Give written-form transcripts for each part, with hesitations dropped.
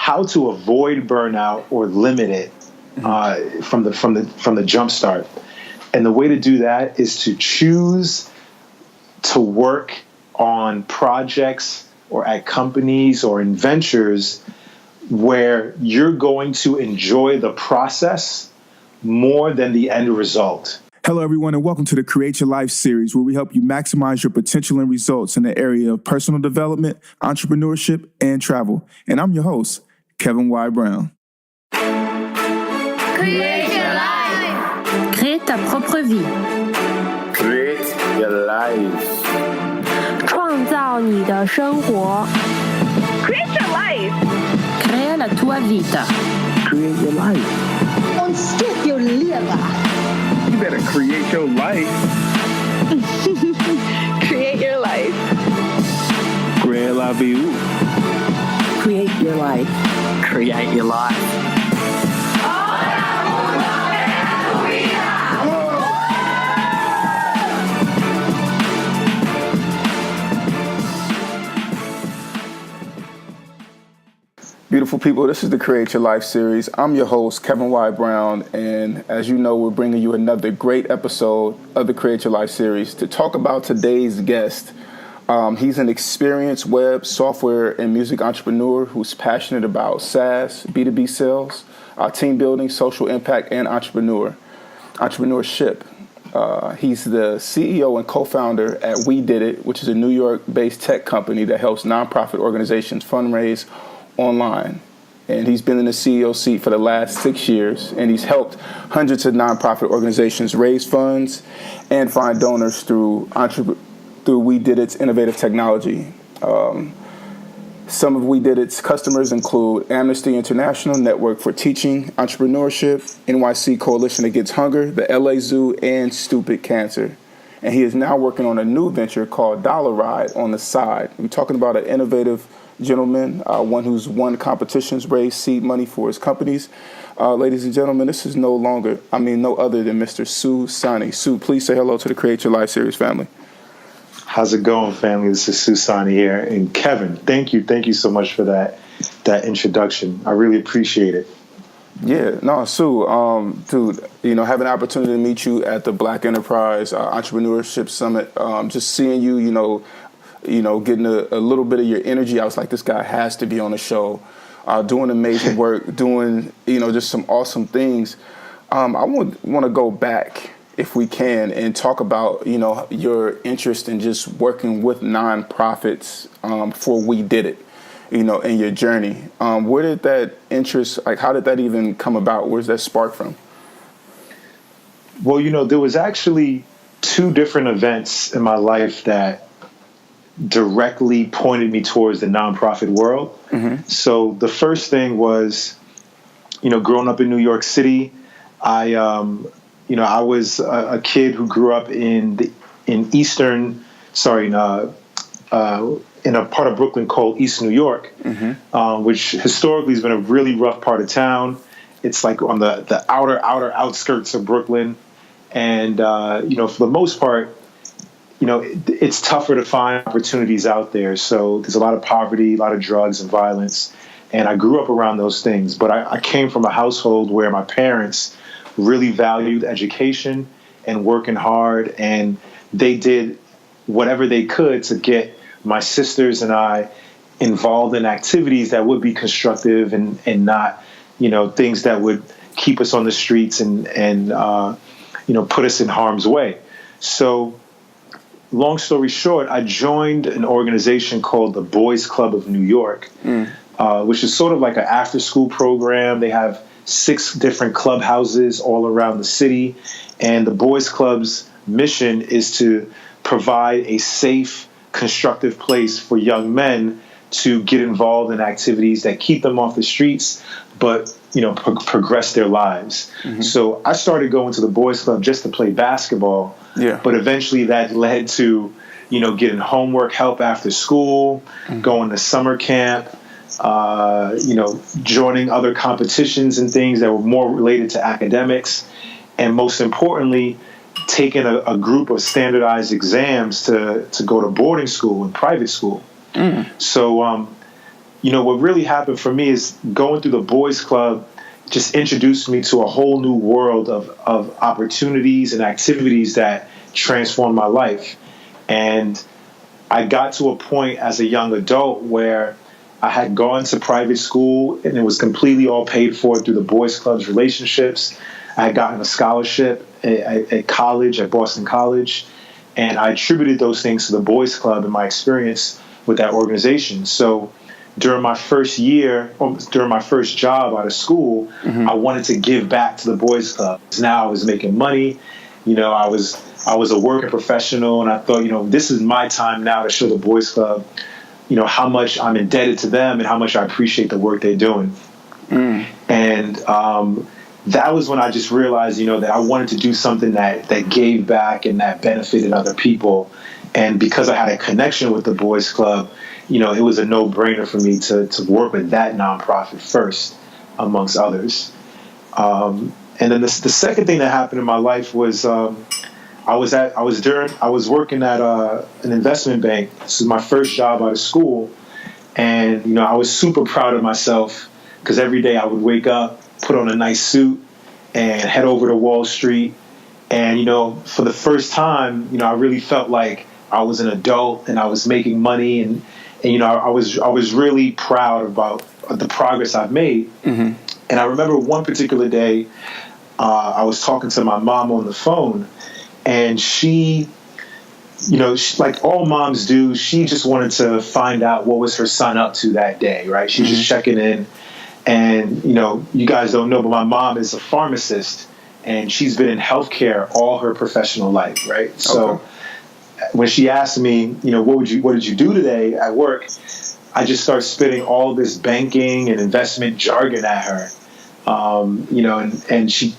how to avoid burnout or limit it from the jump start. And the way to do that is to choose to work on projects or at companies or in ventures where you're going to enjoy the process more than the end result. Hello, everyone, and welcome to the Create Your Life series, where we help you maximize your potential and results in the area of personal development, entrepreneurship, and travel. And I'm your host, Kevin Y. Brown. Create your life. Crée ta propre vie. Create your life. 创造你的生活。Create your life. Crea la tua vita. Create your life. Ontsteek jou lewe. You better create your life. Create your life. Create la vie. Create your life. Create your life. Beautiful people, this is the Create Your Life series. I'm your host, Kevin Y. Brown, and as you know, we're bringing you another great episode of the Create Your Life series to talk about today's guest. He's an experienced web, software, and music entrepreneur who's passionate about SaaS, B2B sales, team building, social impact, and entrepreneurship. He's the CEO and co-founder at WeDidIt, which is a New York-based tech company that helps nonprofit organizations fundraise online. And he's been in the CEO seat for the last 6 years, and he's helped hundreds of nonprofit organizations raise funds and find donors through WeDidIt's innovative technology. Some of WeDidIt's customers include Amnesty International, Network for Teaching Entrepreneurship, NYC Coalition Against Hunger, the LA Zoo, and Stupid Cancer. And he is now working on a new venture called Dollaride on the side. We're talking about an innovative gentleman, one who's won competitions, raised seed money for his companies. Ladies and gentlemen, this is no other than Mr. Sanni. Sue, please say hello to the Create Your Life series family. How's it going, family? This is Sanni here. And Kevin, thank you so much for that introduction. I really appreciate it. Yeah, no, Sue, dude, having an opportunity to meet you at the Black Enterprise Entrepreneurship Summit, just seeing you, getting a little bit of your energy, I was like, this guy has to be on the show, doing amazing work, doing, just some awesome things. I want to go back, if we can, and talk about, your interest in just working with nonprofits for WeDidIt, in your journey. Where did that interest, how did that even come about? Where's that spark from? Well, there was actually two different events in my life that directly pointed me towards the nonprofit world. Mm-hmm. So the first thing was, growing up in New York City, I was a kid who grew up in a part of Brooklyn called East New York, mm-hmm. Which historically has been a really rough part of town. It's like on the outer outskirts of Brooklyn. And, for the most part, it's tougher to find opportunities out there. So there's a lot of poverty, a lot of drugs and violence. And I grew up around those things. But I came from a household where my parents really valued education and working hard. And they did whatever they could to get my sisters and I involved in activities that would be constructive and not, things that would keep us on the streets and put us in harm's way. So long story short, I joined an organization called the Boys Club of New York, which is sort of like an after-school program. They have 6 different clubhouses all around the city. And the Boys Club's mission is to provide a safe, constructive place for young men to get involved in activities that keep them off the streets, but progress their lives. Mm-hmm. So I started going to the Boys Club just to play basketball. Yeah. But eventually that led to, getting homework help after school, mm-hmm. going to summer camp, joining other competitions and things that were more related to academics. And most importantly, taking a group of standardized exams to go to boarding school and private school. Mm. So what really happened for me is going through the boys club just introduced me to a whole new world of opportunities and activities that transformed my life. And I got to a point as a young adult where I had gone to private school and it was completely all paid for through the boys club's relationships. I had gotten a scholarship at college, at Boston College, and I attributed those things to the boys club and my experience with that organization. So during my first year, during my first job out of school, I wanted to give back to the boys club. Now I was making money. I was a working professional, and I thought, this is my time now to show the boys club, how much I'm indebted to them and how much I appreciate the work they're doing. And that was when I just realized, that I wanted to do something that gave back and that benefited other people. And because I had a connection with the boys club, it was a no-brainer for me to work with that nonprofit first, amongst others. And then the second thing that happened in my life was I was working at an investment bank. This was my first job out of school, and I was super proud of myself because every day I would wake up, put on a nice suit, and head over to Wall Street. And for the first time, I really felt like I was an adult and I was making money, and I was really proud about the progress I've made. And I remember one particular day, I was talking to my mom on the phone, and she, like all moms do, she just wanted to find out what was her son up to that day, right? She's just checking in. And, you guys don't know, but my mom is a pharmacist, and she's been in healthcare all her professional life, right? So when she asked me, what did you do today at work? I just started spitting all this banking and investment jargon at her. And she,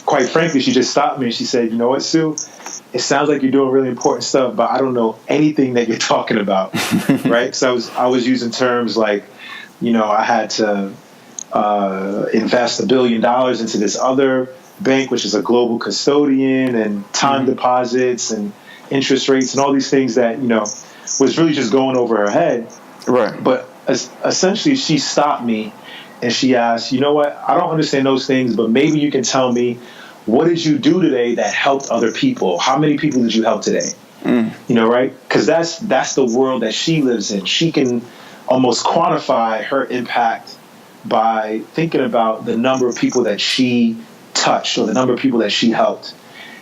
quite frankly, she just stopped me and she said, "You know what, Sue? It sounds like you're doing really important stuff, but I don't know anything that you're talking about." Right? So I was using terms like, I had to invest $1 billion into this other bank, which is a global custodian, and time deposits and interest rates and all these things that, was really just going over her head. Right. But essentially she stopped me and she asked, "You know what? I don't understand those things, but maybe you can tell me, what did you do today that helped other people? How many people did you help today?" Right? Because that's the world that she lives in. She can almost quantify her impact by thinking about the number of people that she touched or the number of people that she helped.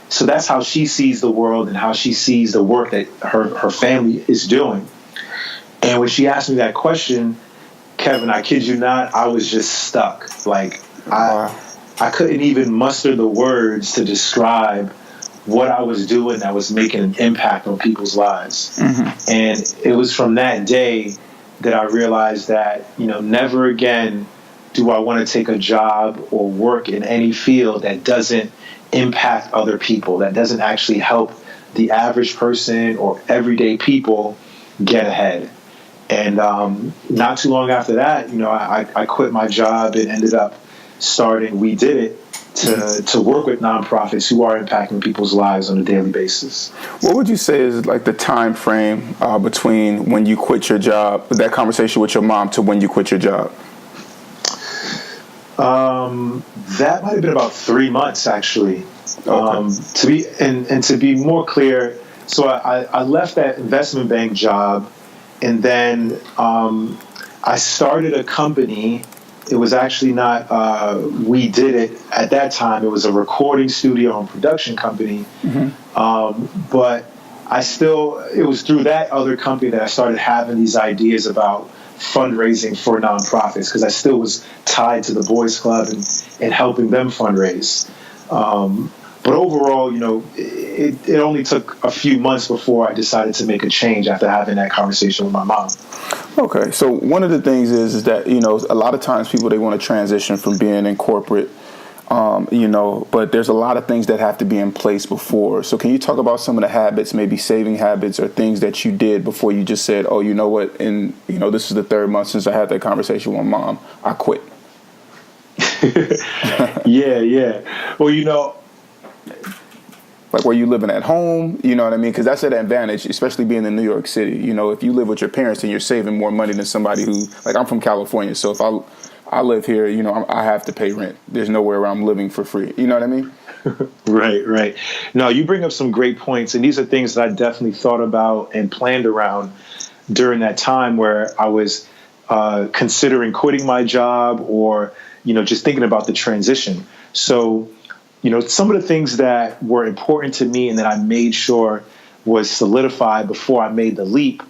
So that's how she sees the world and how she sees the work that her family is doing. And when she asked me that question, Kevin, I kid you not, I was just stuck. Like, I couldn't even muster the words to describe what I was doing that was making an impact on people's lives. And it was from that day that I realized that, never again do I want to take a job or work in any field that doesn't impact other people, that doesn't actually help the average person or everyday people get ahead. And not too long after that, I quit my job and ended up starting WeDidIt to work with nonprofits who are impacting people's lives on a daily basis. What would you say is like the time frame between when you quit your job, that conversation with your mom, to when you quit your job? That might have been about 3 months, actually. To be more clear, so I left that investment bank job, and then I started a company. It was actually not WeDidIt at that time. It was a recording studio and production company. But it was through that other company that I started having these ideas about fundraising for nonprofits, because I still was tied to the boys club and helping them fundraise. But overall, it only took a few months before I decided to make a change after having that conversation with my mom. Okay, so one of the things is that, a lot of times people, they want to transition from being in corporate, but there's a lot of things that have to be in place before. So can you talk about some of the habits, maybe saving habits or things that you did before you just said, "Oh, you know what, and this is the 3rd month since I had that conversation with Mom, I quit"? Yeah. Well, Like, were you living at home? You know what I mean? Because that's an advantage, especially being in New York City. You know, if you live with your parents, then you're saving more money than somebody who, like, I'm from California. So if I live here, you know, I have to pay rent. There's nowhere where I'm living for free. You know what I mean? Right. No, you bring up some great points. And these are things that I definitely thought about and planned around during that time where I was considering quitting my job or, you know, just thinking about the transition. So, you know, some of the things that were important to me and that I made sure was solidified before I made the leap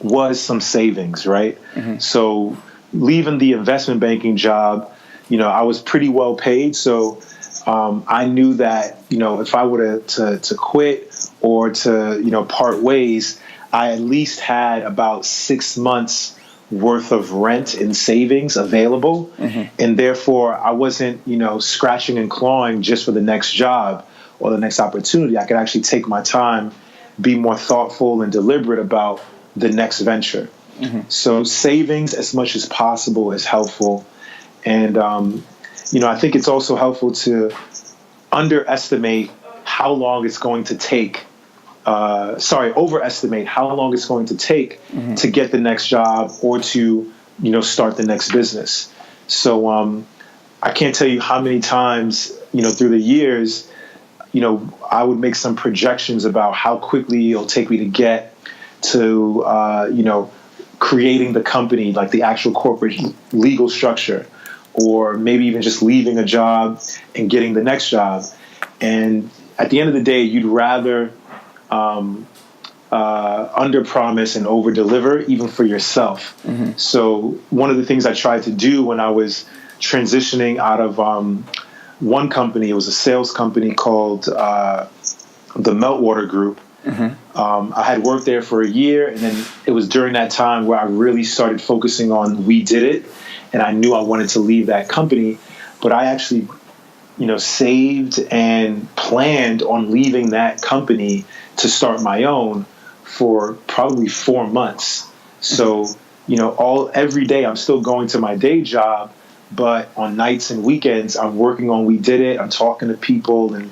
was some savings, right? Mm-hmm. So leaving the investment banking job, you know, I was pretty well paid. So I knew that, you know, if I were to quit or to, you know, part ways, I at least had about 6 months worth of rent and savings available. Mm-hmm. And therefore I wasn't, you know, scratching and clawing just for the next job or the next opportunity. I could actually take my time, be more thoughtful and deliberate about the next venture. Mm-hmm. So savings as much as possible is helpful. And, you know, I think it's also helpful to overestimate how long it's going to take mm-hmm. to get the next job or to, you know, start the next business. So I can't tell you how many times, you know, through the years, you know, I would make some projections about how quickly it'll take me to get to, you know, creating the company, like the actual corporate legal structure, or maybe even just leaving a job and getting the next job. And at the end of the day, you'd rather under promise and over deliver, even for yourself. Mm-hmm. So one of the things I tried to do when I was transitioning out of one company, it was a sales company called the Meltwater Group. Mm-hmm. I had worked there for a year, and then it was during that time where I really started focusing on WeDidIt, and I knew I wanted to leave that company, but I actually, you know, saved and planned on leaving that company to start my own for probably 4 months. So, you know, every day I'm still going to my day job, but on nights and weekends I'm working on WeDidIt. I'm talking to people, and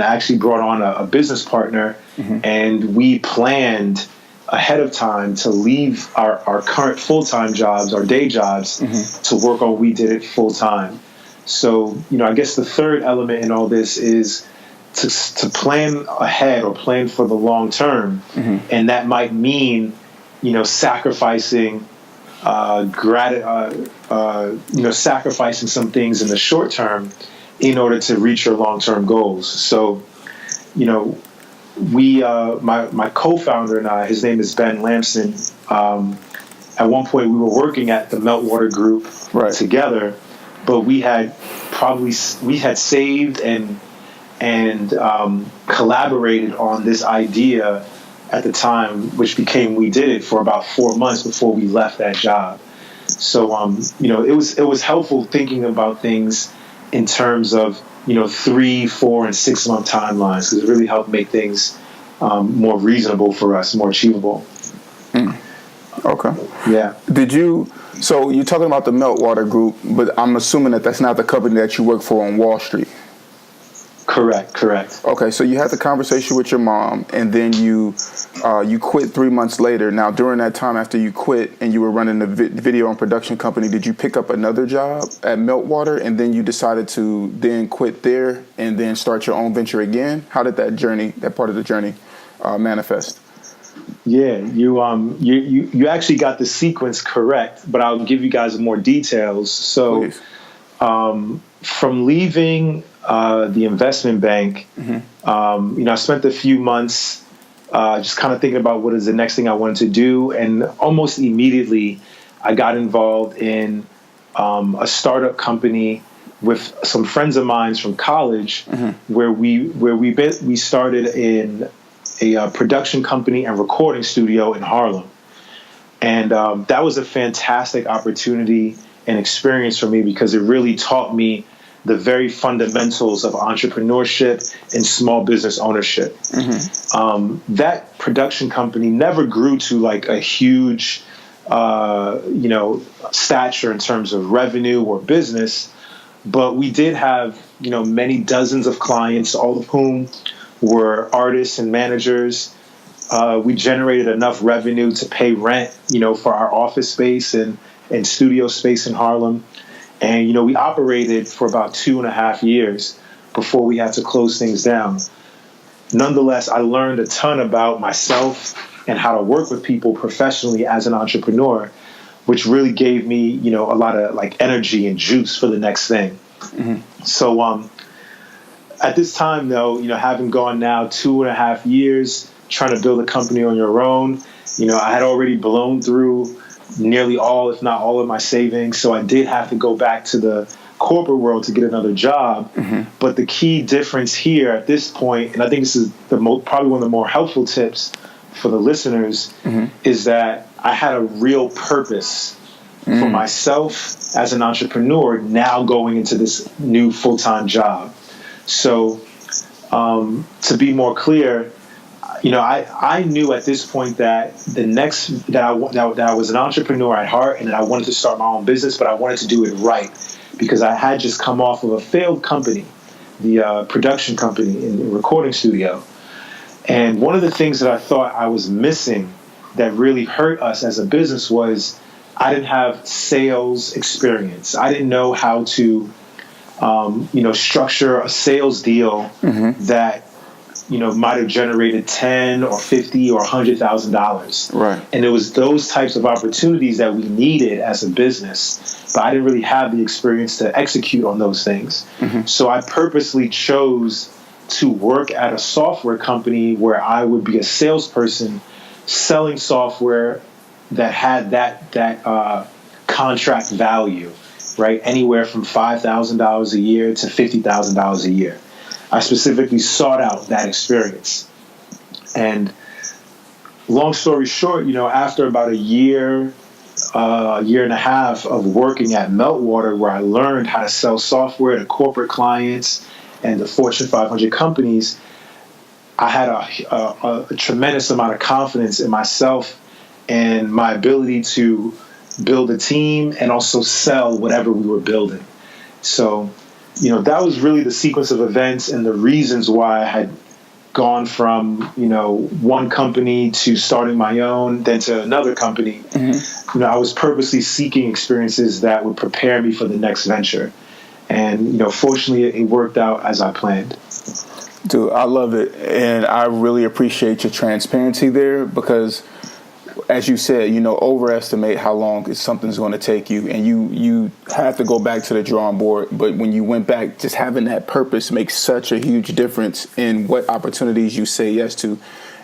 I actually brought on a business partner, mm-hmm. and we planned ahead of time to leave our current full-time jobs, our day jobs, mm-hmm. to work on WeDidIt full-time. So, you know, I guess the third element in all this is to plan ahead or plan for the long term. Mm-hmm. And that might mean, you know, sacrificing sacrificing some things in the short term in order to reach your long-term goals. So, you know, my co-founder and I, his name is Ben Lamson. At one point we were working at the Meltwater Group together, but we had saved and collaborated on this idea at the time, which became WeDidIt, for about 4 months before we left that job. So, you know, it was helpful thinking about things in terms of, you know, 3, 4, and 6 month timelines, because it really helped make things more reasonable for us, more achievable. Mm. Okay. Yeah. So you're talking about the Meltwater Group, but I'm assuming that that's not the company that you work for on Wall Street. Correct. Okay, so you had the conversation with your mom, and then you quit 3 months later. Now, during that time after you quit and you were running the video and production company, did you pick up another job at Meltwater, and then you decided to then quit there and then start your own venture again? How did that part of the journey manifest? Yeah, you actually got the sequence correct, but I'll give you guys more details. So, from leaving the investment bank, mm-hmm. You know, I spent a few months just kind of thinking about what is the next thing I wanted to do, and almost immediately I got involved in a startup company with some friends of mine from college, mm-hmm. where we started in a production company and recording studio in Harlem. And that was a fantastic opportunity and experience for me, because it really taught me the very fundamentals of entrepreneurship and small business ownership. Mm-hmm. That production company never grew to like a huge, you know, stature in terms of revenue or business, but we did have, you know, many dozens of clients, all of whom were artists and managers. We generated enough revenue to pay rent, for our office space and studio space in Harlem. And, we operated for about 2.5 years before we had to close things down. Nonetheless, I learned a ton about myself and how to work with people professionally as an entrepreneur, which really gave me, a lot of energy and juice for the next thing. Mm-hmm. So at this time, though, having gone now 2.5 years trying to build a company on your own, I had already blown through nearly all, if not all, of my savings. So I did have to go back to the corporate world to get another job. Mm-hmm. But the key difference here at this point, and I think this is probably one of the more helpful tips for the listeners, mm-hmm. is that I had a real purpose for myself as an entrepreneur now going into this new full-time job. So to be more clear, I knew at this point that that I was an entrepreneur at heart and that I wanted to start my own business, but I wanted to do it right because I had just come off of a failed company, the production company in the recording studio. And one of the things that I thought I was missing that really hurt us as a business was I didn't have sales experience. I didn't know how to, structure a sales deal mm-hmm. that, might have generated $10,000 or $50,000 or $100,000. Right. And it was those types of opportunities that we needed as a business, but I didn't really have the experience to execute on those things. Mm-hmm. So I purposely chose to work at a software company where I would be a salesperson selling software that had that contract value, right? Anywhere from $5,000 a year to $50,000 a year. I specifically sought out that experience. And long story short, after about a year and a half of working at Meltwater, where I learned how to sell software to corporate clients and the Fortune 500 companies, I had a tremendous amount of confidence in myself and my ability to build a team and also sell whatever we were building. So, that was really the sequence of events and the reasons why I had gone from, one company to starting my own, then to another company. Mm-hmm. I was purposely seeking experiences that would prepare me for the next venture. And, fortunately, it worked out as I planned. Dude, I love it. And I really appreciate your transparency there because, as you said, overestimate how long something's going to take you. And you have to go back to the drawing board. But when you went back, just having that purpose makes such a huge difference in what opportunities you say yes to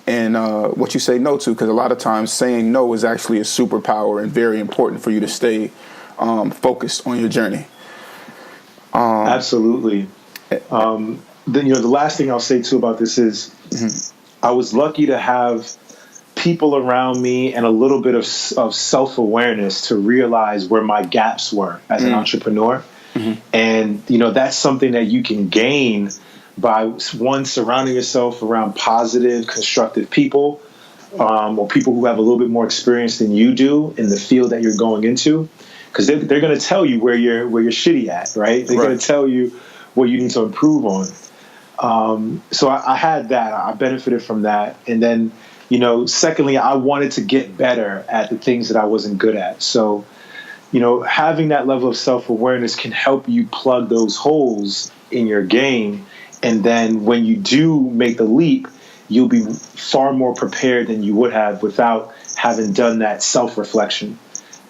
and what you say no to. Because a lot of times saying no is actually a superpower and very important for you to stay focused on your journey. Absolutely. The last thing I'll say too about this is mm-hmm. I was lucky to have people around me and a little bit of self-awareness to realize where my gaps were as an entrepreneur. Mm-hmm. And, that's something that you can gain by, one, surrounding yourself around positive, constructive people, or people who have a little bit more experience than you do in the field that you're going into. Because they're going to tell you where you're shitty at, right? They're going to tell you what you need to improve on. So I had that. I benefited from that. And then, secondly, I wanted to get better at the things that I wasn't good at. So, having that level of self-awareness can help you plug those holes in your game. And then when you do make the leap, you'll be far more prepared than you would have without having done that self-reflection.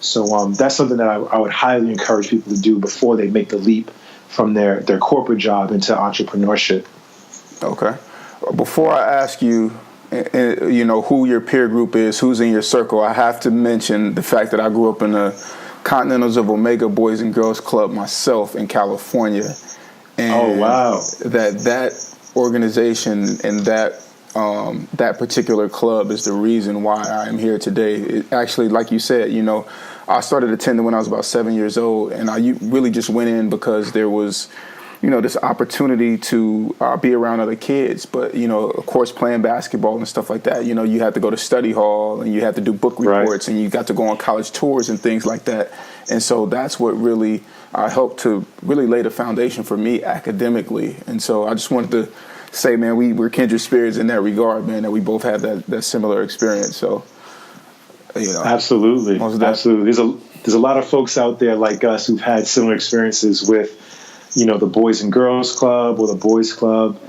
So that's something that I would highly encourage people to do before they make the leap from their corporate job into entrepreneurship. Okay. Before I ask you, who your peer group is, who's in your circle, I have to mention the fact that I grew up in the Continentals of Omega Boys and Girls Club myself in California. And oh, wow. That organization and that particular club is the reason why I am here today. It actually, like you said, I started attending when I was about 7 years old, and I really just went in because there was this opportunity to be around other kids. But, of course, playing basketball and stuff like that, you had to go to study hall and you had to do book reports and you got to go on college tours and things like that. And so that's what really helped to really lay the foundation for me academically. And so I just wanted to say, man, we're kindred spirits in that regard, man, that we both have that similar experience. So, absolutely. There's a lot of folks out there like us who've had similar experiences with, the Boys and Girls Club or the Boys Club.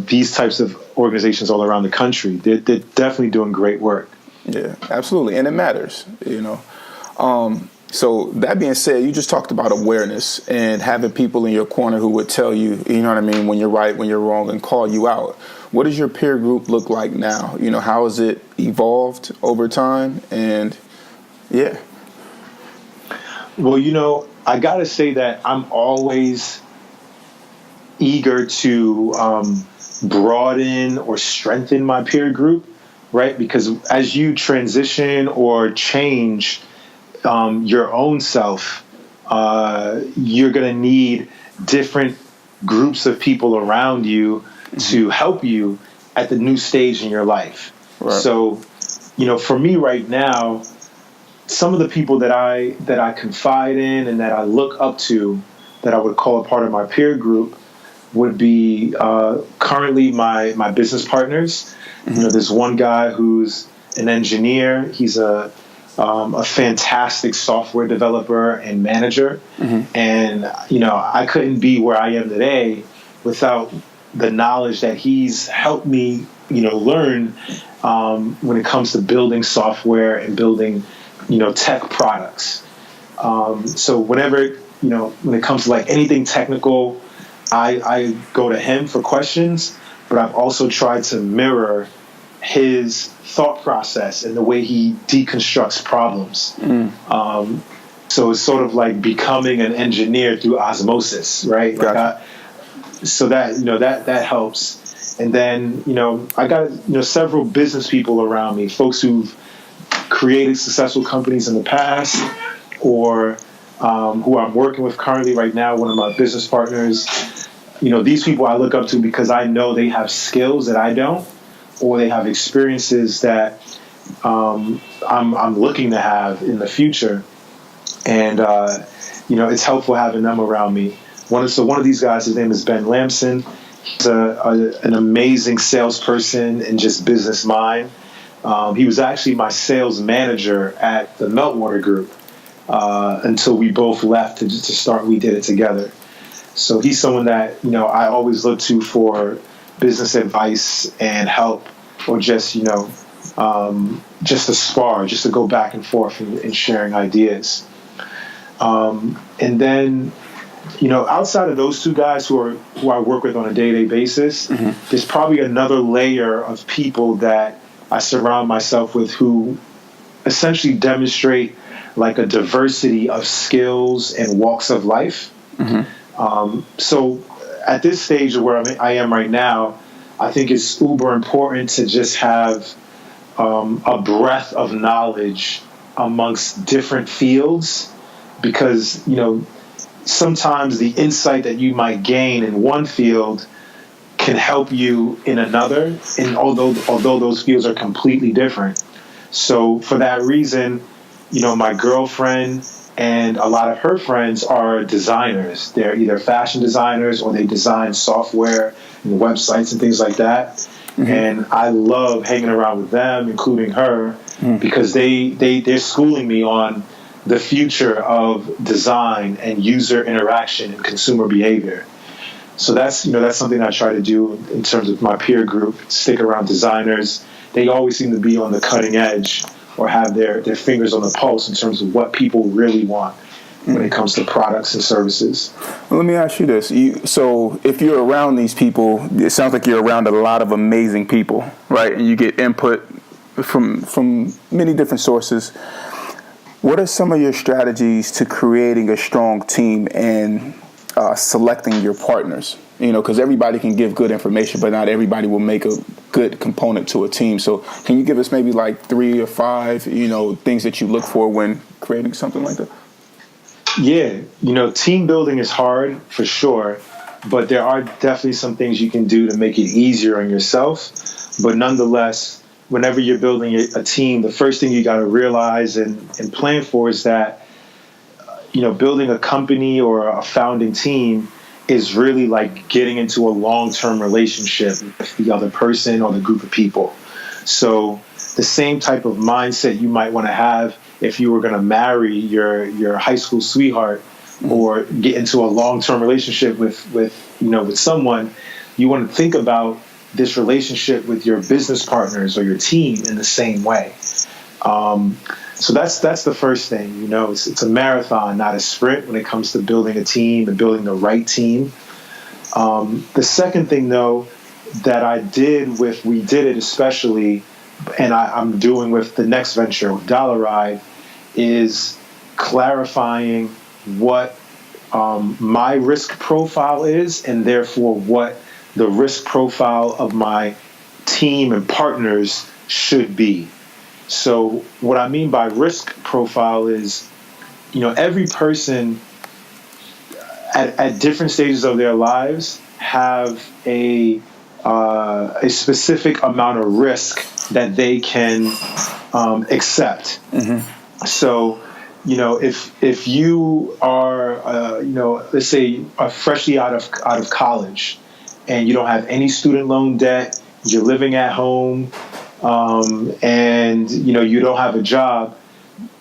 These types of organizations all around the country. They're definitely doing great work. Yeah, absolutely. And it matters, So that being said, you just talked about awareness and having people in your corner who would tell you, when you're right, when you're wrong, and call you out. What does your peer group look like now? How has it evolved over time? And yeah. Well, I got to say that I'm always eager to broaden or strengthen my peer group, right? Because as you transition or change your own self, you're going to need different groups of people around you to help you at the new stage in your life. Right. So, for me right now, some of the people that I confide in and that I look up to, that I would call a part of my peer group, would be currently my business partners. There's one guy who's an engineer. He's a fantastic software developer and manager. And, I couldn't be where I am today without the knowledge that he's helped me, learn when it comes to building software and building, tech products. So whenever, when it comes to like anything technical, I go to him for questions, but I've also tried to mirror his thought process and the way he deconstructs problems. So it's sort of like becoming an engineer through osmosis, right? Gotcha. So that helps. And then, I got, several business people around me, folks who've created successful companies in the past, or who I'm working with currently right now, one of my business partners. These people I look up to because I know they have skills that I don't, or they have experiences that I'm looking to have in the future. And, it's helpful having them around me. One of these guys, his name is Ben Lamson. He's an amazing salesperson and just business mind. He was actually my sales manager at the Meltwater Group until we both left to start WeDidIt together. So he's someone that, I always look to for business advice and help, or just, just to spar, just to go back and forth in sharing ideas. And then, outside of those two guys who I work with on a day-to-day basis, there's probably another layer of people that I surround myself with who essentially demonstrate like a diversity of skills and walks of life. So at this stage of where I am right now, I think it's uber important to just have a breadth of knowledge amongst different fields, because, sometimes the insight that you might gain in one field can help you in another, and although those fields are completely different. So for that reason, my girlfriend and a lot of her friends are designers. They're either fashion designers or they design software and websites and things like that. And I love hanging around with them, including her, because they're schooling me on the future of design and user interaction and consumer behavior. So that's something I try to do in terms of my peer group, stick around designers. They always seem to be on the cutting edge or have their fingers on the pulse in terms of what people really want when it comes to products and services. Well, let me ask you this. So if you're around these people, it sounds like you're around a lot of amazing people, right? And you get input from many different sources. What are some of your strategies to creating a strong team and selecting your partners? Because everybody can give good information, but not everybody will make a good component to a team. So can you give us maybe like 3 or 5, things that you look for when creating something like that? Yeah, team building is hard for sure, but there are definitely some things you can do to make it easier on yourself. But nonetheless, whenever you're building a team, the first thing you got to realize and plan for is that, building a company or a founding team is really like getting into a long-term relationship with the other person or the group of people. So the same type of mindset you might want to have if you were going to marry your high school sweetheart or get into a long-term relationship with someone, you want to think about this relationship with your business partners or your team in the same way. So that's the first thing. It's a marathon, not a sprint, when it comes to building a team and building the right team. The second thing, though, that I did with WeDidIt especially, and I'm doing with the next venture, with dollaride, is clarifying what my risk profile is, and therefore what the risk profile of my team and partners should be. So what I mean by risk profile is, every person at different stages of their lives have a specific amount of risk that they can accept. Mm-hmm. So, if you are, let's say, are freshly out of college, and you don't have any student loan debt, you're living at home, and you don't have a job,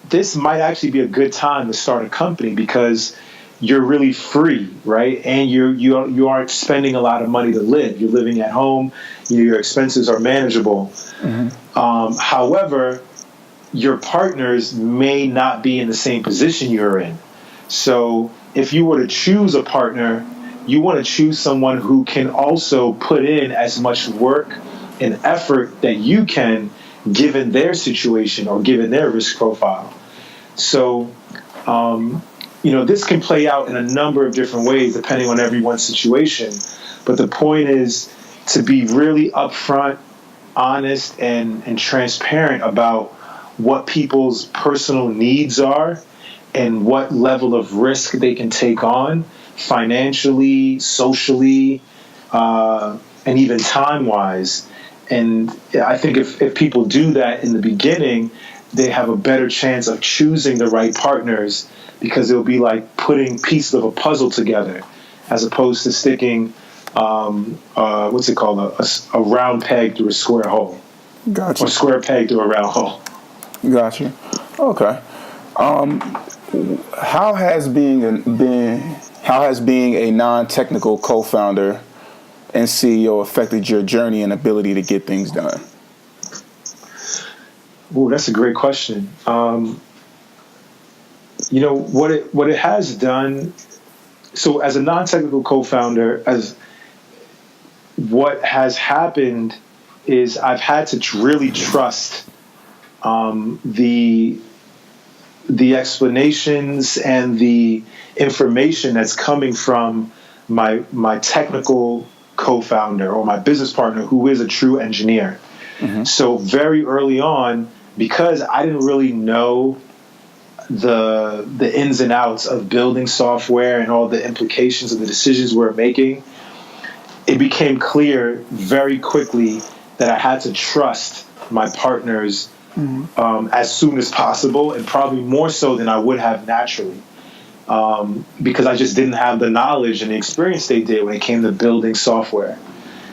this might actually be a good time to start a company because you're really free, right? And you aren't spending a lot of money to live. You're living at home. Your expenses are manageable. Mm-hmm. However, your partners may not be in the same position you're in. So if you were to choose a partner, you want to choose someone who can also put in as much work and effort that you can, given their situation or given their risk profile. So, this can play out in a number of different ways depending on everyone's situation. But the point is to be really upfront, honest, and transparent about what people's personal needs are and what level of risk they can take on financially, socially, and even time-wise. And I think if people do that in the beginning, they have a better chance of choosing the right partners, because it'll be like putting pieces of a puzzle together as opposed to sticking, what's it called, a round peg through a square hole. Gotcha. Or square peg through a round hole. Gotcha. Okay. How has being a non-technical co-founder and CEO affected your journey and ability to get things done? Oh, that's a great question. What it has done. So, as a non-technical co-founder, what has happened is I've had to really trust the explanations and the information that's coming from my technical co-founder or my business partner, who is a true engineer. Mm-hmm. So very early on, because I didn't really know the ins and outs of building software and all the implications of the decisions we're making, it became clear very quickly that I had to trust my partners as soon as possible, and probably more so than I would have naturally, because I just didn't have the knowledge and the experience they did when it came to building software.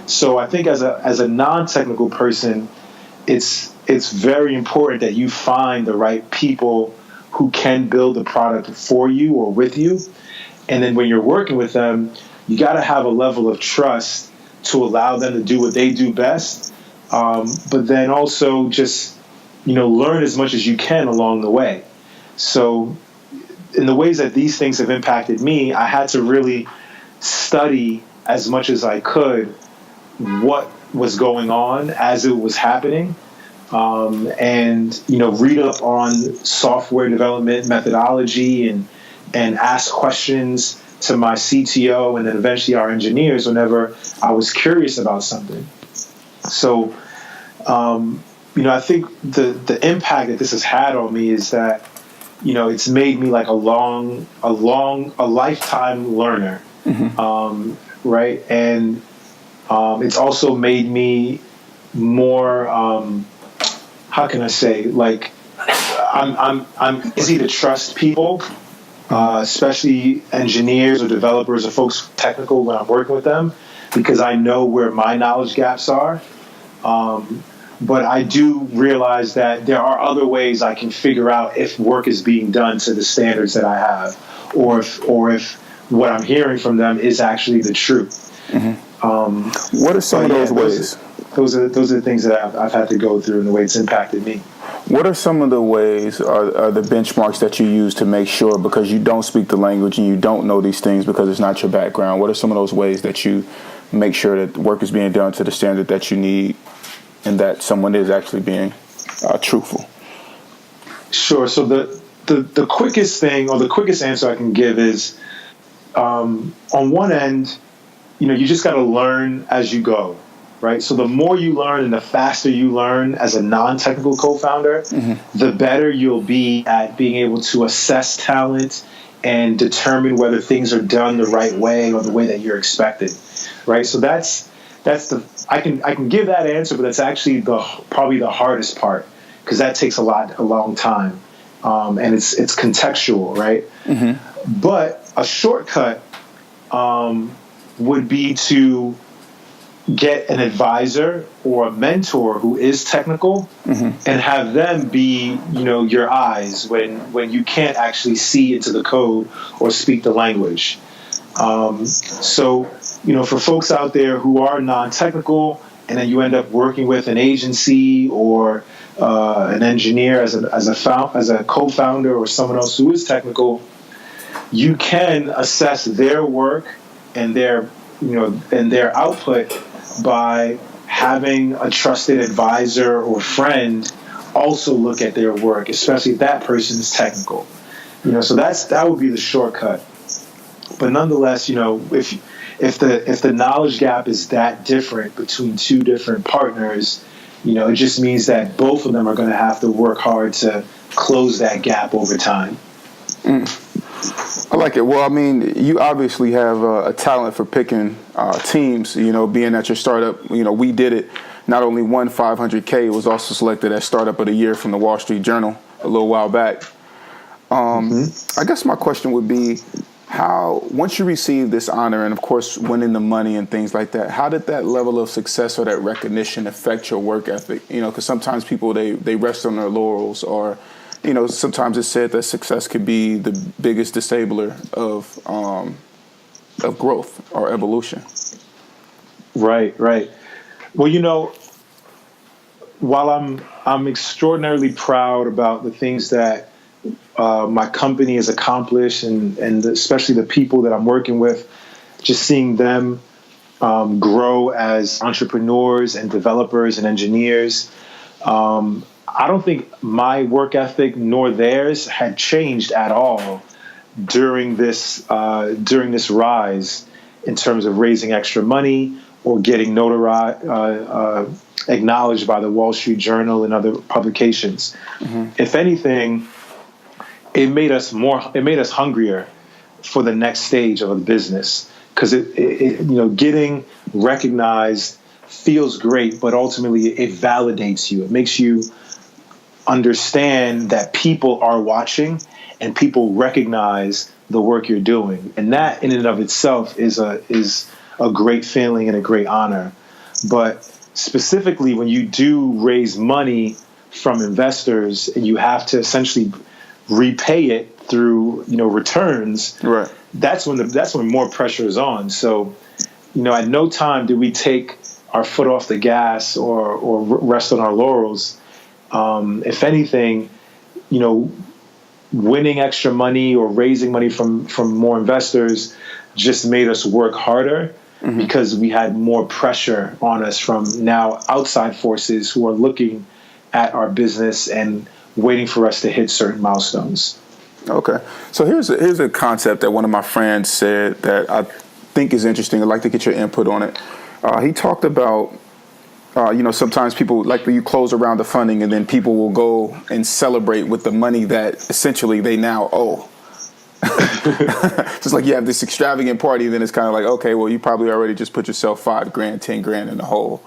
So I think as a non-technical person, it's very important that you find the right people who can build the product for you or with you. And then when you're working with them, you got to have a level of trust to allow them to do what they do best, but then also just learn as much as you can along the way. So in the ways that these things have impacted me, I had to really study as much as I could what was going on as it was happening, and read up on software development methodology and ask questions to my CTO and then eventually our engineers whenever I was curious about something. So I think the impact that this has had on me is that it's made me like a lifetime learner, right? And it's also made me more, how can I say, like I'm easy to trust people, especially engineers or developers or folks technical when I'm working with them, because I know where my knowledge gaps are. But I do realize that there are other ways I can figure out if work is being done to the standards that I have, or if what I'm hearing from them is actually the truth. What are some of those ways? Those are the things that I've had to go through and the way it's impacted me. What are some of the ways, are the benchmarks that you use to make sure, because you don't speak the language and you don't know these things because it's not your background, what are some of those ways that you make sure that work is being done to the standard that you need and that someone is actually being truthful? Sure. So the quickest thing, or the quickest answer I can give is, on one end, you just got to learn as you go, right? So the more you learn and the faster you learn as a non-technical co-founder, the better you'll be at being able to assess talent and determine whether things are done the right way or the way that you're expected, right? So that's I can give that answer, but that's actually probably the hardest part, because that takes a long time, and it's contextual, right? But a shortcut would be to get an advisor or a mentor who is technical, and have them be, your eyes when you can't actually see into the code or speak the language. So, for folks out there who are non-technical, and then you end up working with an agency or an engineer as a co-founder or someone else who is technical, you can assess their work and their output by having a trusted advisor or friend also look at their work, especially if that person is technical. So that would be the shortcut. But nonetheless, if the knowledge gap is that different between two different partners, it just means that both of them are going to have to work hard to close that gap over time. I like it. Well, I mean, you obviously have a talent for picking teams, being at your startup. WeDidIt not only won 500K, it was also selected as Startup of the Year from the Wall Street Journal a little while back. I guess my question would be, how, once you receive this honor and, of course, winning the money and things like that, how did that level of success or that recognition affect your work ethic? Because sometimes people, they rest on their laurels, or sometimes it's said that success could be the biggest disabler of growth or evolution. Right. Well, while I'm extraordinarily proud about the things that my company has accomplished, and especially the people that I'm working with, just seeing them grow as entrepreneurs and developers and engineers, I don't think my work ethic nor theirs had changed at all during this rise in terms of raising extra money or getting acknowledged by the Wall Street Journal and other publications. If anything, it made us hungrier for the next stage of a business, because getting recognized feels great, but ultimately it validates you. It makes you understand that people are watching and people recognize the work you're doing, and that in and of itself is a great feeling and a great honor. But specifically, when you do raise money from investors and you have to essentially repay it through returns, right? That's when more pressure is on. So at no time did we take our foot off the gas or rest on our laurels. If anything, winning extra money or raising money from more investors just made us work harder, because we had more pressure on us from now outside forces who are looking at our business and waiting for us to hit certain milestones. Okay. So here's a concept that one of my friends said that I think is interesting. I'd like to get your input on it. He talked about, sometimes people, like you close a round of funding and then people will go and celebrate with the money that essentially they now owe. Just like you have this extravagant party, then it's kind of like, okay, well, you probably already just put yourself $5,000, $10,000 in the hole.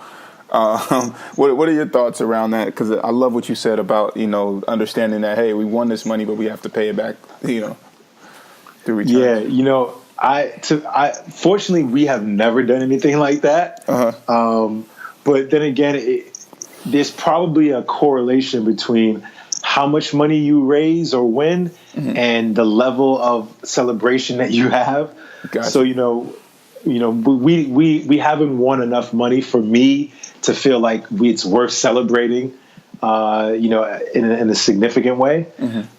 What are your thoughts around that? Because I love what you said about, understanding that, hey, we won this money, but we have to pay it back, through returns? Yeah, fortunately we have never done anything like that. But then again, there's probably a correlation between how much money you raise or win and the level of celebration that you have. Gotcha. So we haven't won enough money for me to feel like it's worth celebrating, in a significant way,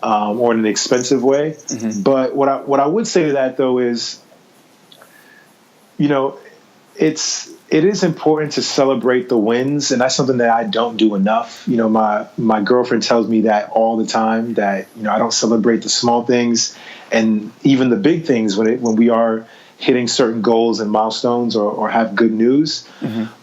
or in an expensive way. But what I would say to that though is, it is important to celebrate the wins, and that's something that I don't do enough. My girlfriend tells me that all the time, that I don't celebrate the small things and even the big things when we are hitting certain goals and milestones or have good news.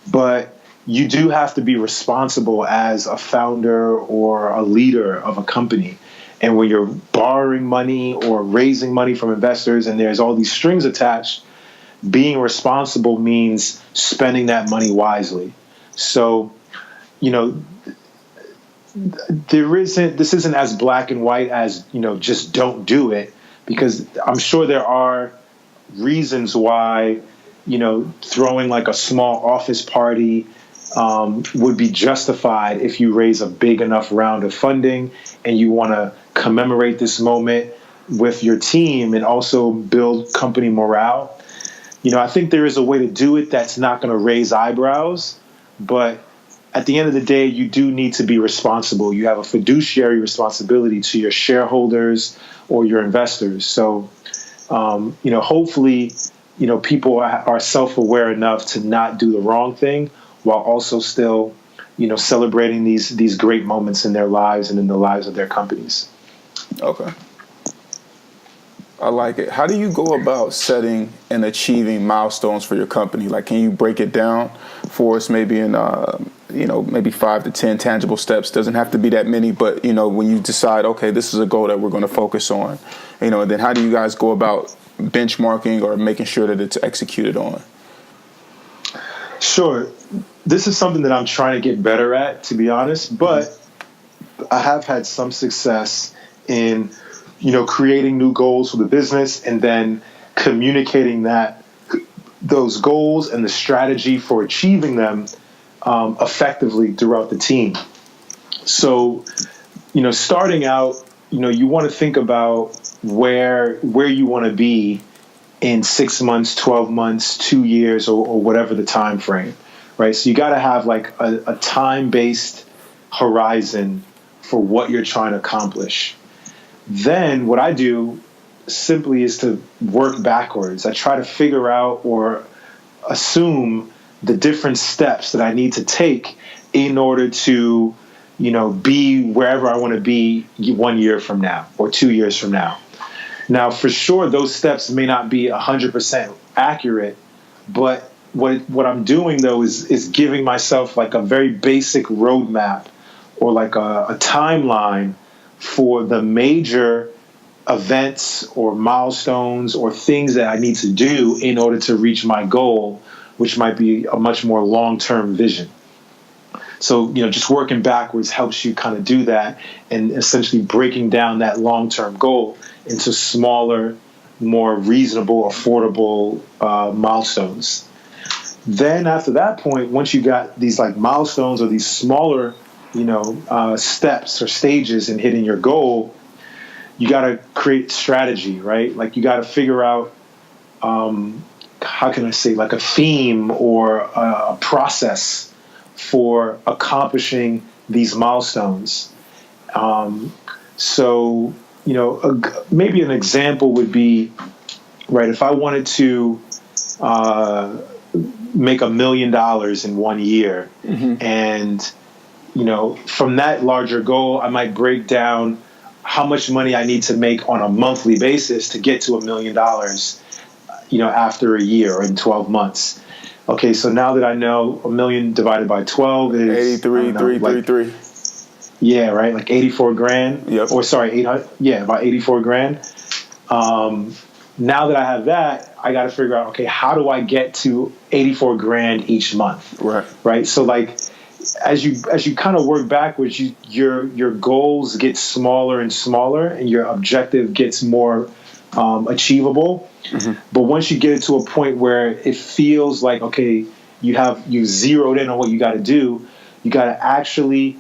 But you do have to be responsible as a founder or a leader of a company. And when you're borrowing money or raising money from investors and there's all these strings attached, being responsible means spending that money wisely. So, this isn't as black and white as, just don't do it, because I'm sure there are reasons why, throwing like a small office party would be justified if you raise a big enough round of funding and you want to commemorate this moment with your team and also build company morale. I think there is a way to do it that's not going to raise eyebrows, but at the end of the day, you do need to be responsible. You have a fiduciary responsibility to your shareholders or your investors. So, hopefully, people are self-aware enough to not do the wrong thing while also still, celebrating these great moments in their lives and in the lives of their companies. Okay. I like it. How do you go about setting and achieving milestones for your company? Like, can you break it down for us, maybe in, maybe 5 to 10 tangible steps? Doesn't have to be that many, but, when you decide, okay, this is a goal that we're going to focus on, and then how do you guys go about benchmarking or making sure that it's executed on? Sure. This is something that I'm trying to get better at, to be honest, but I have had some success in creating new goals for the business and then communicating those goals and the strategy for achieving them effectively throughout the team. So, starting out, you want to think about where you want to be in 6 months, 12 months, 2 years, or whatever the time frame, right? So you got to have like a time-based horizon for what you're trying to accomplish. Then what I do simply is to work backwards. I try to figure out or assume the different steps that I need to take in order to, be wherever I want to be 1 year from now or 2 years from now. Now, for sure, those steps may not be 100% accurate, but what I'm doing, though, is giving myself like a very basic roadmap or like a timeline for the major events or milestones or things that I need to do in order to reach my goal, which might be a much more long-term vision. So, just working backwards helps you kind of do that and essentially breaking down that long-term goal into smaller, more reasonable, affordable milestones. Then after that point, once you got these like milestones or these smaller steps or stages in hitting your goal, you got to create strategy, right? Like you got to figure out, how can I say, like a theme or a process for accomplishing these milestones. So, maybe an example would be, right, if I wanted to make $1 million in 1 year, and from that larger goal, I might break down how much money I need to make on a monthly basis to get to $1 million, after a year or in 12 months. Okay, so now that I know 1 million divided by 12 is 83,333. Yeah, right, like 84 grand. Yep. Or sorry, 800. Yeah, about 84 grand. Now that I have that, I got to figure out, okay, how do I get to 84 grand each month? Right. So like, as you kind of work backwards, your goals get smaller and smaller, and your objective gets more achievable. But once you get it to a point where it feels like, okay, you zeroed in on what you got to do, you got to actually,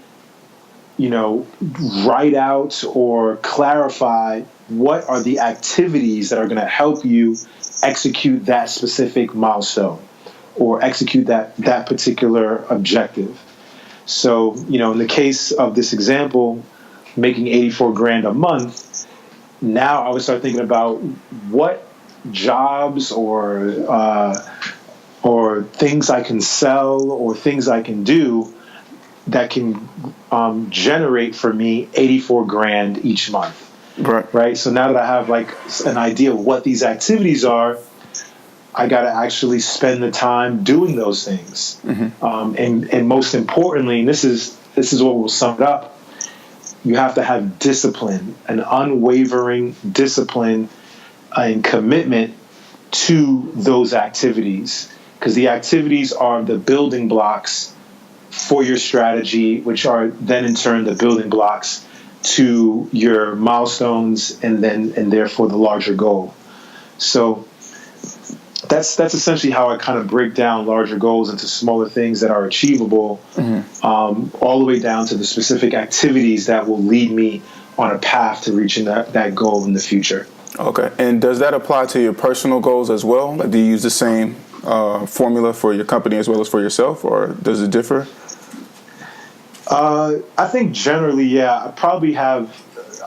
write out or clarify what are the activities that are going to help you execute that specific milestone or execute that particular objective. So, in the case of this example, making 84 grand a month, now I would start thinking about what jobs or things I can sell or things I can do that can generate for me 84 grand each month. Right. So now that I have like an idea of what these activities are, I got to actually spend the time doing those things. And most importantly, and this is what will sum it up, you have to have discipline, an unwavering discipline and commitment to those activities, because the activities are the building blocks for your strategy, which are then in turn the building blocks to your milestones and therefore the larger goal. So that's essentially how I kind of break down larger goals into smaller things that are achievable, all the way down to the specific activities that will lead me on a path to reaching that goal in the future. Okay. And does that apply to your personal goals as well? Like, do you use the same formula for your company as well as for yourself, or does it differ? I think generally, yeah. I probably have.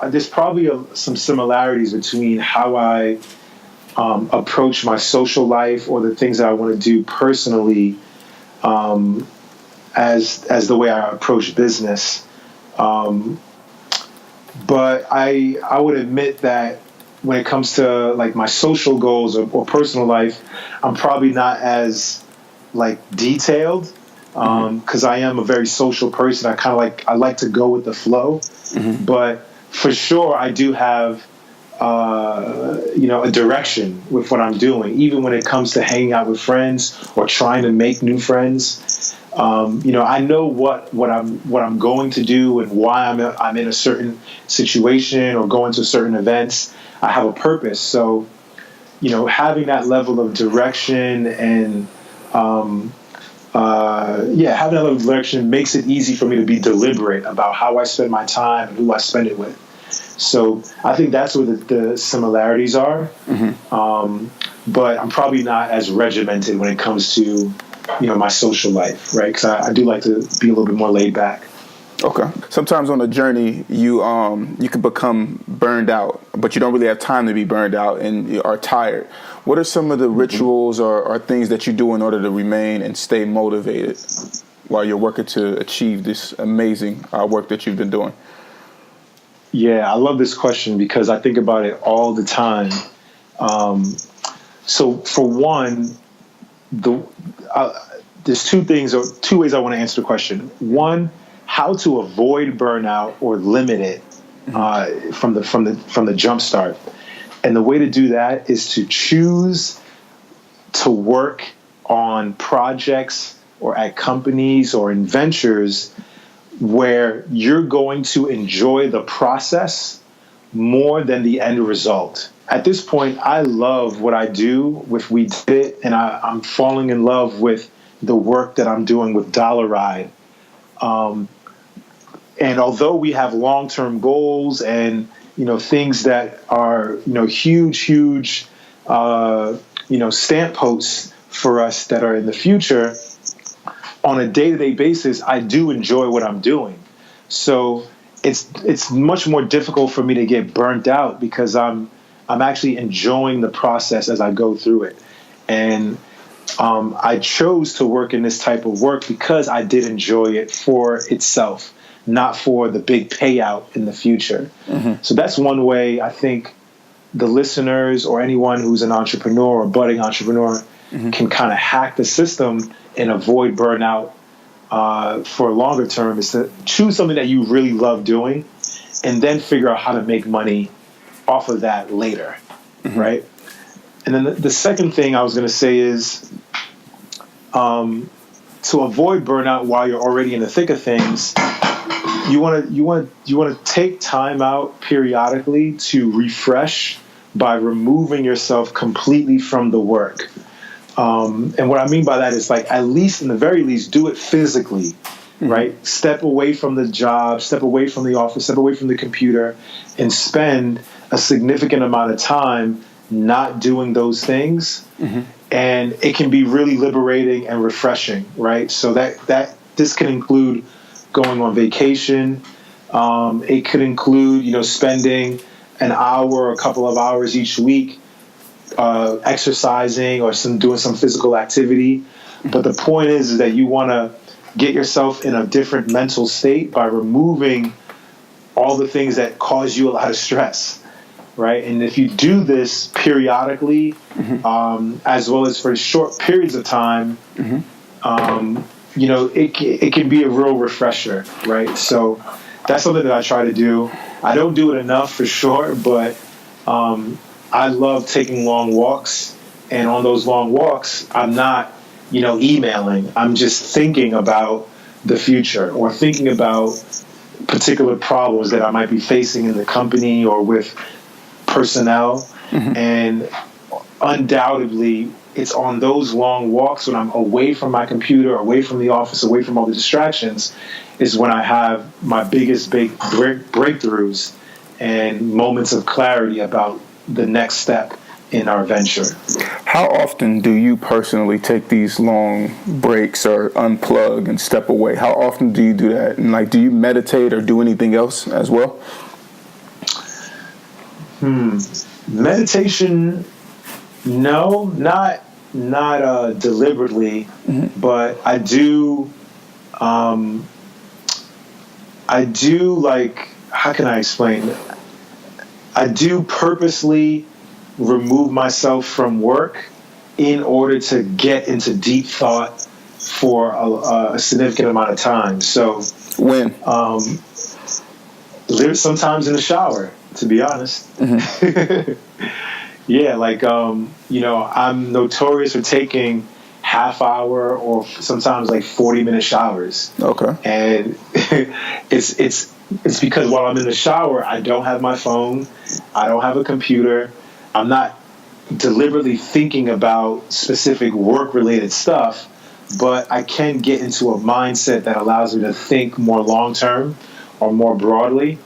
There's probably some similarities between how I approach my social life or the things that I want to do personally, as the way I approach business. But I would admit that when it comes to like my social goals or personal life, I'm probably not as like detailed. Because I am a very social person. I like to go with the flow, but for sure I do have a direction with what I'm doing. Even when it comes to hanging out with friends or trying to make new friends, I know what I'm going to do and why I'm in a certain situation or going to certain events. I have a purpose. So, having that level of direction and having that little direction makes it easy for me to be deliberate about how I spend my time and who I spend it with. So I think that's where the similarities are. But I'm probably not as regimented when it comes to, my social life, right? Because I do like to be a little bit more laid back. Okay. Sometimes on a journey, you can become burned out, but you don't really have time to be burned out and you are tired. What are some of the rituals or things that you do in order to remain and stay motivated while you're working to achieve this amazing work that you've been doing? Yeah, I love this question because I think about it all the time. So for one, there's two ways I want to answer the question. One, how to avoid burnout or limit it from the jump start. And the way to do that is to choose to work on projects or at companies or in ventures where you're going to enjoy the process more than the end result. At this point, I love what I do with WeDidIt, and I'm falling in love with the work that I'm doing with dollaride. And although we have long-term goals and things that are huge stamp posts for us that are in the future, on a day-to-day basis, I do enjoy what I'm doing. So it's much more difficult for me to get burnt out because I'm actually enjoying the process as I go through it. And I chose to work in this type of work because I did enjoy it for itself, not for the big payout in the future. So that's one way I think the listeners or anyone who's an entrepreneur or budding entrepreneur can kind of hack the system and avoid burnout for a longer term, is to choose something that you really love doing and then figure out how to make money off of that later, right? And then the second thing I was going to say is to avoid burnout while you're already in the thick of things, you want to take time out periodically to refresh by removing yourself completely from the work. And what I mean by that is like, at least in the very least, do it physically, right? Step away from the job, step away from the office, step away from the computer, and spend a significant amount of time not doing those things. And it can be really liberating and refreshing, right? So this can include going on vacation. It could include, spending an hour or a couple of hours each week exercising or doing some physical activity. But the point is that you want to get yourself in a different mental state by removing all the things that cause you a lot of stress, right? And if you do this periodically, as well as for short periods of time, it can be a real refresher, right? So that's something that I try to do. I don't do it enough for sure, but I love taking long walks. And on those long walks, I'm not, emailing. I'm just thinking about the future or thinking about particular problems that I might be facing in the company or with personnel. And undoubtedly, it's on those long walks when I'm away from my computer, away from the office, away from all the distractions, is when I have my biggest breakthroughs and moments of clarity about the next step in our venture. How often do you personally take these long breaks or unplug and step away? How often do you do that? And do you meditate or do anything else as well? Meditation, no, not deliberately, but I do how can I explain it? I do purposely remove myself from work in order to get into deep thought for a significant amount of time. So when? Sometimes in the shower, to be honest. Yeah, I'm notorious for taking half-hour or sometimes 40-minute showers. Okay. And it's because while I'm in the shower, I don't have my phone, I don't have a computer, I'm not deliberately thinking about specific work-related stuff, but I can get into a mindset that allows me to think more long-term or more broadly.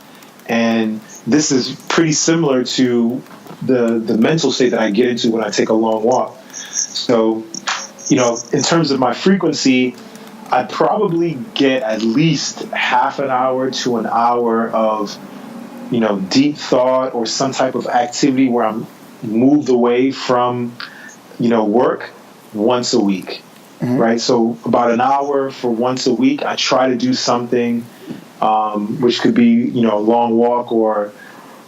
And this is pretty similar to the mental state that I get into when I take a long walk. So, in terms of my frequency, I probably get at least half an hour to an hour of, deep thought or some type of activity where I'm moved away from, work once a week, right? So about an hour for once a week, I try to do something, which could be, a long walk or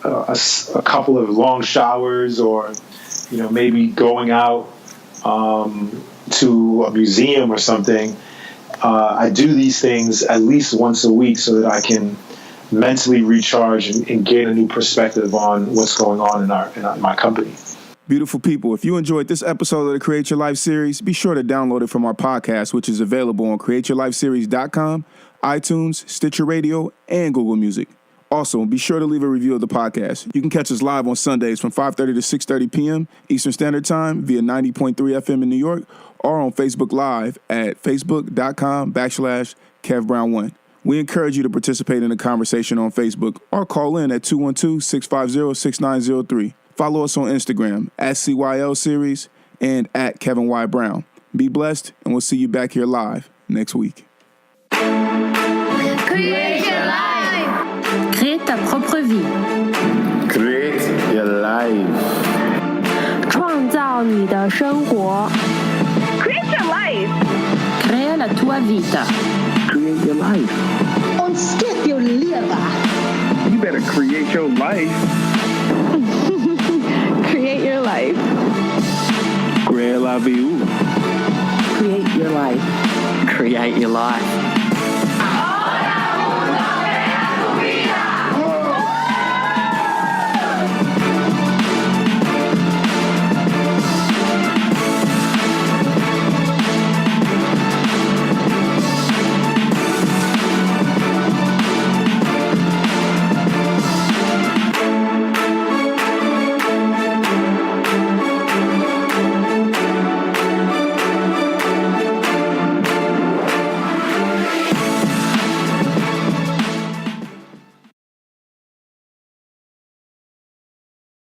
a couple of long showers or, maybe going out to a museum or something. I do these things at least once a week so that I can mentally recharge and gain a new perspective on what's going on in my company. Beautiful people, if you enjoyed this episode of the Create Your Life series, be sure to download it from our podcast, which is available on createyourlifeseries.com, iTunes, Stitcher Radio, and Google Music. Also, be sure to leave a review of the podcast. You can catch us live on Sundays from 5:30 to 6:30 p.m. Eastern Standard Time via 90.3 FM in New York or on Facebook Live at facebook.com/KevBrown1. We encourage you to participate in the conversation on Facebook or call in at 212-650-6903. Follow us on Instagram at CYL Series and at Kevin Y. Brown. Be blessed, and we'll see you back here live next week. Create your life. Crée ta propre vie. Create your life. 创造你的生活。 Create your life. Crea la tua vita. Create your life. Ontsteek jou lewe. You better create your life. Create your life. Create Create your life. your life.